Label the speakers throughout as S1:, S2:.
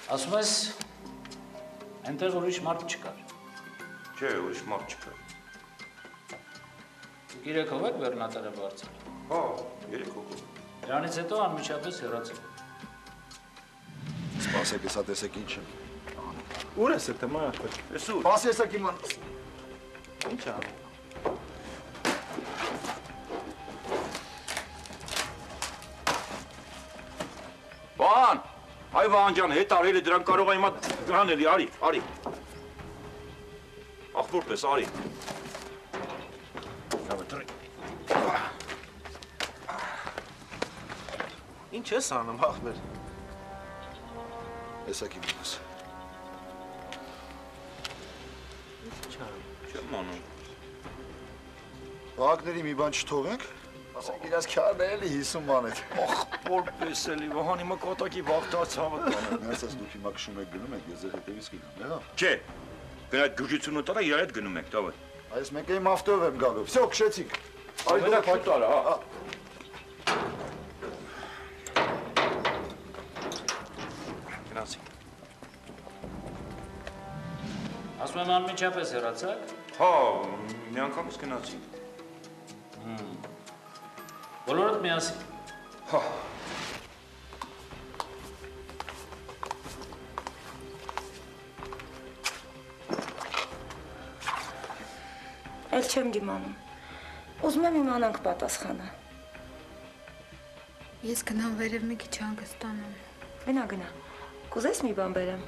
S1: Ասում ես, այնտեղ ուրիշ մարդ չկար։
S2: Չէ, ուրիշ մարդ չկար։
S1: Դուք 3 հոգ եք բեռնատարը բարձր։
S2: Հա, 3 հոգ։
S1: Դրանից հետո անմիջապես հեռացել։
S3: Սպասեք, հեսա տեսեք ինչ եմ։
S4: Ուր ես եթե մայախպետ։
S2: Ես ուր։
S3: Պաս եսակ իմանաս։
S4: Ինչ ա։
S2: Վահան, այ Վահան ջան, հետ արել է դրան կարող է հիմա հանելի, արի։ Ախպոր պես, արի։
S4: Ինչ ես անում, ախպեր։
S3: Եսակ իմանաս։
S2: Չեմ անում։
S3: Վաղակների մի բան չթողենք, ասենք իրաց քյարն էլի 50 բան է։
S2: Ախպոր պես էլի, Վահան հիմա կատակի վաղտաց հավը տանը։
S3: Ներսած դուք հիմա քշում եք գնում եք, ես ձեր հետևից կգամ, եղավ։
S2: Չէ, գնա այդ գժությունը տարա իրար հետ գնում եք, տավը։
S3: Այս մեկ իմ ավտոյով եմ գալու։ Վсё, քշեցիք։
S2: Մենակ հայտ արա, հա։ Գնացի։
S1: Ասում եմ անմիջապես հեռացաք։
S2: Հա, մի անգամից գնացի։
S1: Բոլորդ միասին։
S2: Հա։
S5: Էլ չեմ դիմանում։ Ուզում եմ իմանանք պատասխանը։
S6: Ես գնամ վերև մի քիչ հանգստանամ։
S5: Գնա։ Կուզես մի բան բերեմ։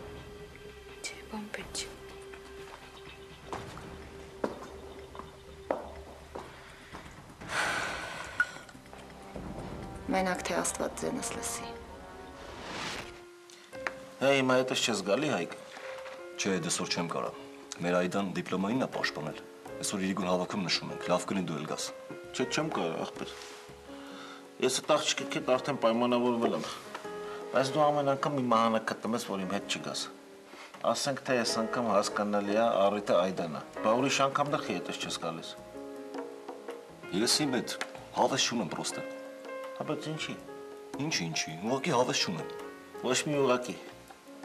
S6: Չէ, բան պետք չի։
S5: Մենակ թե Աստված ձենս լսի։
S4: Հե, հիմա հետս չես գալի, Հայկ։
S7: Չէ, դեսօր չեմ կարա։ Մեր Այդան դիպլոմային է պաշտպանել։ Այսօր իրիկուն հավաքում նշում ենք, լավ կնի դու էլ գաս։
S4: Չէ, չեմ կարող, ախպեր։ Ես այդ աղջիկի հետ արդեն պայմանավորվել եմ։ Բայց դու ամեն անգամ մի մահանակատում ես, որ իմ հետ չգաս։ Ասենք թե այս անգամ հասկանալի է առիթը Այդանա։ Բա ուրիշ անգամ դրխի հետս չես գալիս։
S7: Ես իմ հետ հավես չունեմ պրոստը։
S4: Հա, բայց ինչի։
S7: Ինչի, ուղղակի հավես չունեմ։
S4: Ոչ մի ուղղակի։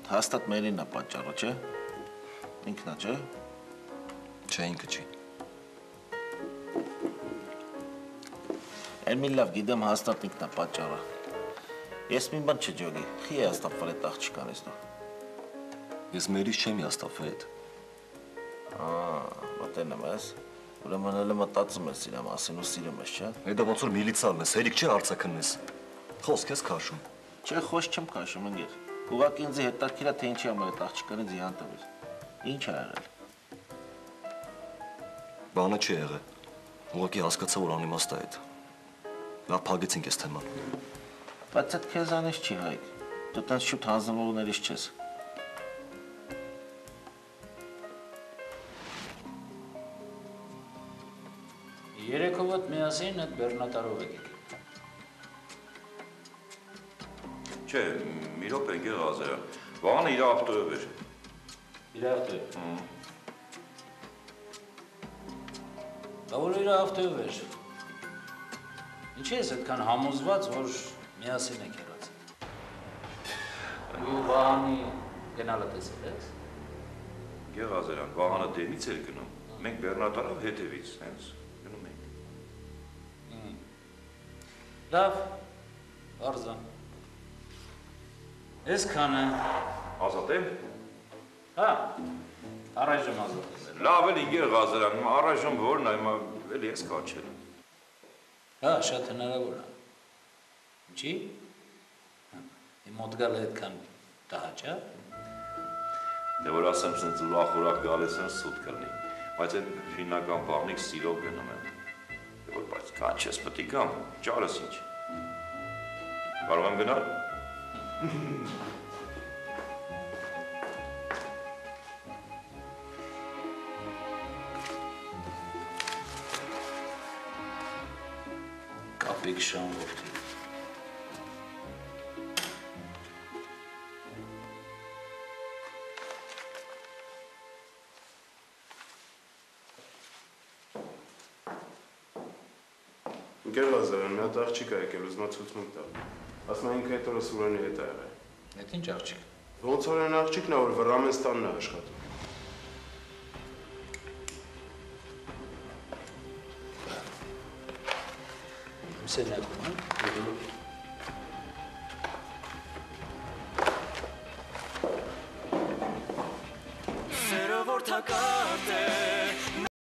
S4: Հաստատ մերին է պատճառը, չէ։ Ինքնա, չէ։
S7: Չէ, ինքը չի։
S4: Էլ մի լավ գիտեմ հաստատ ինքնա պատճառը։ Ես մի բան չջոգի, խի է հաստատվել այդ աղջկանից դու։
S7: Ես մերից չեմ հաստատվել հետ։
S4: Մտենում ես, ուրեմն էլ մտածում ես իրա մասին ու սիրում ես, չէ։
S7: Հետո ոնց որ միլիցարն ես, հերիք չէ հարցակնես։ Խոսք ես քաշում։
S4: Չէ, խոսք չեմ քաշում, ընկեր։ Ուղղակի ինձ հետաքրքիր է թե ինչի համար այդ աղջկանից իհան տվիր։ Ինչ ա եղել։
S7: Բանը չի եղել։ Ուղղակի հասկացա, որ անիմաստ է այդ։ Լավ փագեցինք այս թեման։
S4: Բայց այդ քեզանից չի, Հայկ։ Դու տենց շուտ հանձնվողներից չես։
S1: Երեքովդ միասին այդ բեռնատարով եք եկել։
S2: Չէ, մի րոպե ընկեր Ղազարյան։ Վահանը իր ավտոյով էր։
S1: Իր ավտոյով։ Դա որ իր ավտոյով էր։ Ինչի ես այդքան համոզված, որ միասին եք հեռացել։ Դու Վահանի գնալը տեսել ես։
S2: Ընկեր Ղազարյան, Վահանը դեմից էր գնում։ Մենք բեռնատարով հետևից, հենց գնում ենք։
S1: Լավ, արզան։ Այսքանը։
S2: Ազատեմ։
S1: Հա, առայժմ ազատ եմ։
S2: Լավ էլ ինգեր Ղազարյան, հիմա առայժմ որն է, հիմա էլի ես կաչել։
S1: Հա, շատ հնարավոր է։ Ինչի՞։ Իմ մոտ գալը այդքան տհաճ է։
S2: Դե որ ասեմ սենց ուրախ գալիս են սուտ կլնի, բայց այդ ֆիննական բաղնիկ սիրով գնում եմ։ Որ բայց կանչես պետք է գամ, ճարս ինչ։ Կարող եմ գնալ։
S1: Կապիկ շան որդի։
S8: Ընկեր Ղազարյան, մի հատ աղջիկ ա եկել, ուզում ա ցուցմունք տալ։ Ասում է ինքը այդ օրը Սուրանի հետ ա եղել։
S1: Այդ ինչ աղջիկ։
S8: Ոնց որ այն աղջիկն է, որ Վրամենստանն է աշխատում։
S1: Սենյակում,
S9: Սերը որ թակատ է